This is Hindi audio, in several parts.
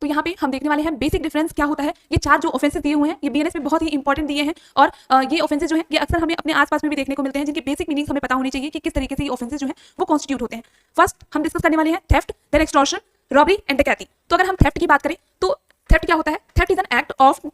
तो यहाँ पे हम देखने वाले हैं बेसिक डिफरेंस क्या होता है। ये 4 जो ऑफेंसेस दिए हुए हैं ये बीएनएस में बहुत ही इंपॉर्टेंट दिए हैं और ये ऑफेंसेस जो है ये अक्सर हमें अपने आसपास में भी देखने को मिलते हैं, जिनकी बेसिक मीनिंग्स हमें पता होनी चाहिए कि किस तरीके से ये ऑफेंसेस जो है वो कॉन्स्टिट्यूट होते हैं। फर्स्ट हम डिस्कस करने वाले हैं theft, then extortion, robbery and dacoity. तो अगर हम थेफ्ट की बात करें तो थेफ्ट क्या होता है? Theft is an act of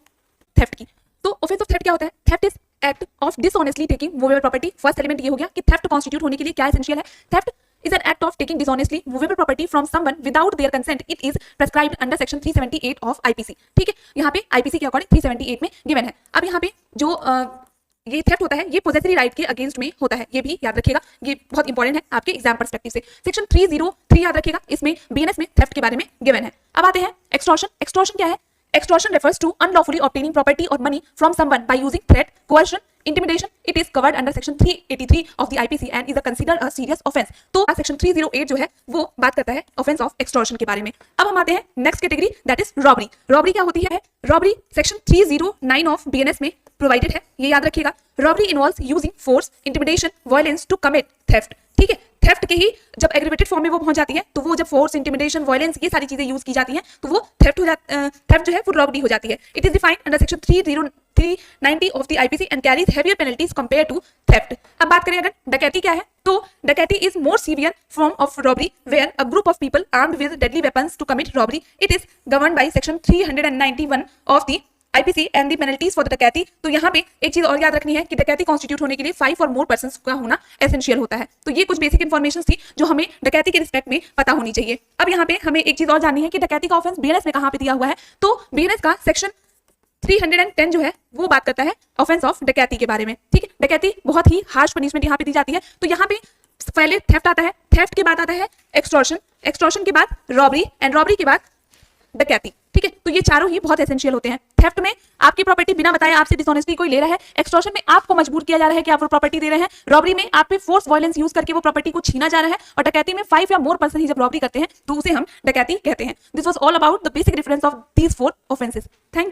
theft की। तो ऑफेंस ऑफ थेफ्ट क्या होता है? Theft is act of dishonestly taking movable property. First element ये हो गया कि थेफ्ट कॉन्स्टिट्यूट होने के लिए क्या एसेंशियल है। Theft is an act of taking dishonestly movable property from someone without their consent. It is prescribed under section 378 of IPC. ठीक है, यहाँ पे IPC के अकॉर्डिंग 378 में गिवन है। अब यहाँ पे जो ये थेफ्ट होता है ये पोजेसरी राइट के अगेंस्ट में होता है, ये भी याद रखिएगा, ये बहुत इंपॉर्टेंट है आपके एग्जाम पर्सपेक्टिव से। सेक्शन 303 याद रखिएगा, इसमें बीएनएस में थेफ्ट के बारे में गिवन है। अब आते हैं एक्सटॉर्शन। एक्सटॉर्शन क्या है? Extortion refers to unlawfully obtaining property or money from someone by using threat, coercion, intimidation. It is covered under section 383 of the IPC and is considered a serious offense. तो section 308 जो है वो बात करता है offense of extortion के बारे में। अब हम आते हैं next category, that is robbery. Robbery क्या होती है? रॉबरी सेक्शन 309 ऑफ बीएनएस में प्रोवाइडेड है, ये याद रखिएगा। Robbery involves using force, intimidation, violence to commit theft. ठीक है, थेफ्ट के ही जब एग्रीवेटेड फॉर्म में वो पहुंच जाती है तो वो जब फोर्स, इंटिमिडेशन, वायलेंस ये सारी चीजें यूज की जाती हैं तो वो थेफ्ट हो थेफ्ट जो है वो रॉबरी हो जाती है। It is defined under section 390 of the IPC and carries heavier penalties compare to theft. अब बात करें अगर डकैती क्या है, तो dacoity is more severe form of robbery where a group of people armed with deadly weapons to commit robbery. It is governed by section 391 of the IPC and the penalties for the dacoity. तो यहाँ पे एक चीज और याद रखनी है कि डकैती कॉन्स्टिट्यूट होने के लिए 5 और मोर पर्संस का होना एसेंशियल होता है। तो ये कुछ बेसिक इन्फॉर्मेशन थी जो हमें डकैती के रिस्पेक्ट में पता होनी चाहिए। अब यहाँ पे हमें एक चीज और जाननी है कि डकैती का ऑफेंस बीएनएस में कहाँ पे दिया हुआ है। तो बीएनएस का सेक्शन 310 जो है वो बात करता है ऑफेंस ऑफ डकैती के बारे में। ठीक है, डकैती बहुत ही हार्श पनिशमेंट यहाँ पे दी जाती है। तो यहाँ पे पहले थेफ्ट आता है, थेफ्ट के बाद आता है एक्सटॉर्शन, एक्सटॉर्शन के बाद रॉबरी एंड रॉबरी के बाद डकैती। ठीक है, तो ये चारों ही बहुत एसेंशियल होते हैं। थेफ्ट में आपकी प्रॉपर्टी बिना बताए आपसे डिसऑनेस्टली कोई ले रहा है, एक्सटॉर्शन में आपको मजबूर किया जा रहा है कि आप वो प्रॉपर्टी दे रहे हैं, रॉबरी में आप पे फोर्स, वायलेंस यूज करके वो प्रॉपर्टी को छीना जा रहा है, और डकैती में 5 या मोर पर्सन ही जब रॉबरी करते हैं तो उसे हम डकैती कहते हैं। This was all about the basic difference of these 4 offences. Thank you.